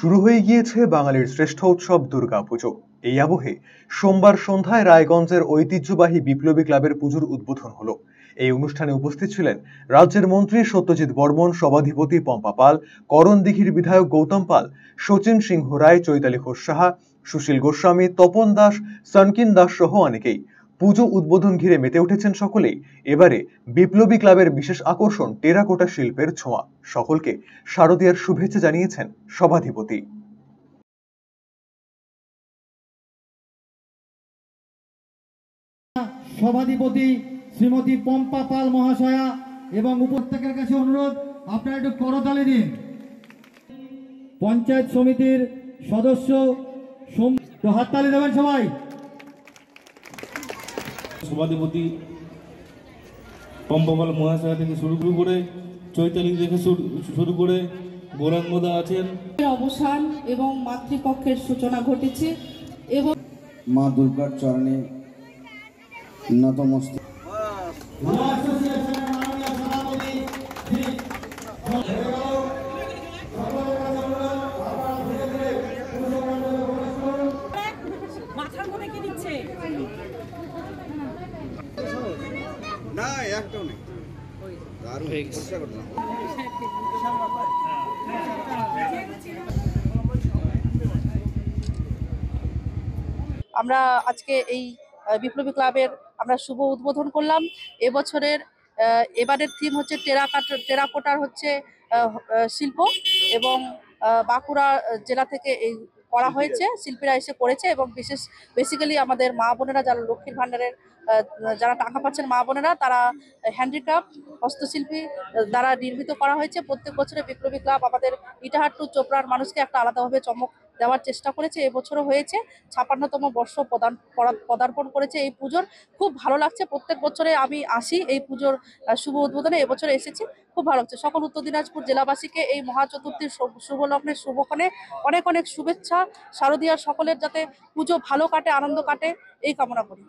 শুরু হয়ে গিয়েছে বাঙালির শ্রেষ্ঠ উৎসব দুর্গাপুজো। এই আবহে সোমবার সন্ধ্যায় রায়গঞ্জের ঐতিহ্যবাহী বিপ্লবী ক্লাবের পুজোর উদ্বোধন হলো। এই অনুষ্ঠানে উপস্থিত ছিলেন রাজ্যের মন্ত্রী সত্যজিৎ বর্মন, সভাধিপতি পম্পা পাল, করণদিঘির বিধায়ক গৌতম পাল, শচীন সিংহ রায়, চৈতালি ঘোষ সাহা, সুশীল গোস্বামী, তপন দাস, সনকিন দাস সহ অনেকেই। পুজো উদ্বোধন ঘিরে মেতে উঠেছেন সকলেই। এবারে বিপ্লবী ক্লাবের বিশেষ আকর্ষণ টেরাকোটা শিল্পের ছোঁয়া। সকলকে শারদীয়ার শুভেচ্ছা জানিয়েছেন সভাধিপতি। সভাধিপতি শ্রীমতী পম্পা পাল মহাশয়া এবং উপত্যকার কাছে অনুরোধ, আপনারা একটু করতালি দিন। পঞ্চায়েত সমিতির সদস্য তো হাততালি দেবেন সবাই। সভাধিপতি পম্পা পাল মহাশয়া থেকে শুরু করে চৈতালি থেকে শুরু করে গৌরাঙ্গদা আছেন। অবসান এবং মাতৃপক্ষের সূচনা ঘটেছে এবং মা দুর্গার চরণে নতমস্তক। মাথার মধ্যে কি দিচ্ছে না, একটাও নেই। দারুণ চেষ্টা করলাম। আমরা আজকে এই বিপ্লবী ক্লাবের আমরা শুভ উদ্বোধন করলাম। এবারের থিম হচ্ছে টেরাকোটার হচ্ছে শিল্প এবং বাঁকুড়া জেলা থেকে এই করা হয়েছে, শিল্পীরা এসে করেছে এবং বেসিক্যালি আমাদের মা বোনেরা যারা লক্ষ্মীর ভাণ্ডারের যারা টাকা পাচ্ছেন মা বোনেরা, তারা হ্যান্ডিক্রাফট হস্তশিল্পী দ্বারা নির্মিত করা হয়েছে। প্রত্যেক বছরে বিপ্লবী ক্লাব আমাদের ইটাহার টু চোপড়ার মানুষকে একটা আলাদাভাবে চমক দেওয়ার চেষ্টা করেছে। এবছরও হয়েছে, 56তম বর্ষ পদার্পণ করেছে এই পুজোর। খুব ভালো লাগছে। প্রত্যেক বছরে আমি আসি এই পুজোর শুভ উদ্বোধনে, এবছরে এসেছি, খুব ভালো লাগছে। সকল উত্তর দিনাজপুর জেলাবাসীকে এই মহাচতুর্থীর শুভ লগ্নের শুভক্ষণে অনেক অনেক শুভেচ্ছা। শারদীয়ার সকলের যাতে পুজো ভালো কাটে, আনন্দ কাটে, এই কামনা করি।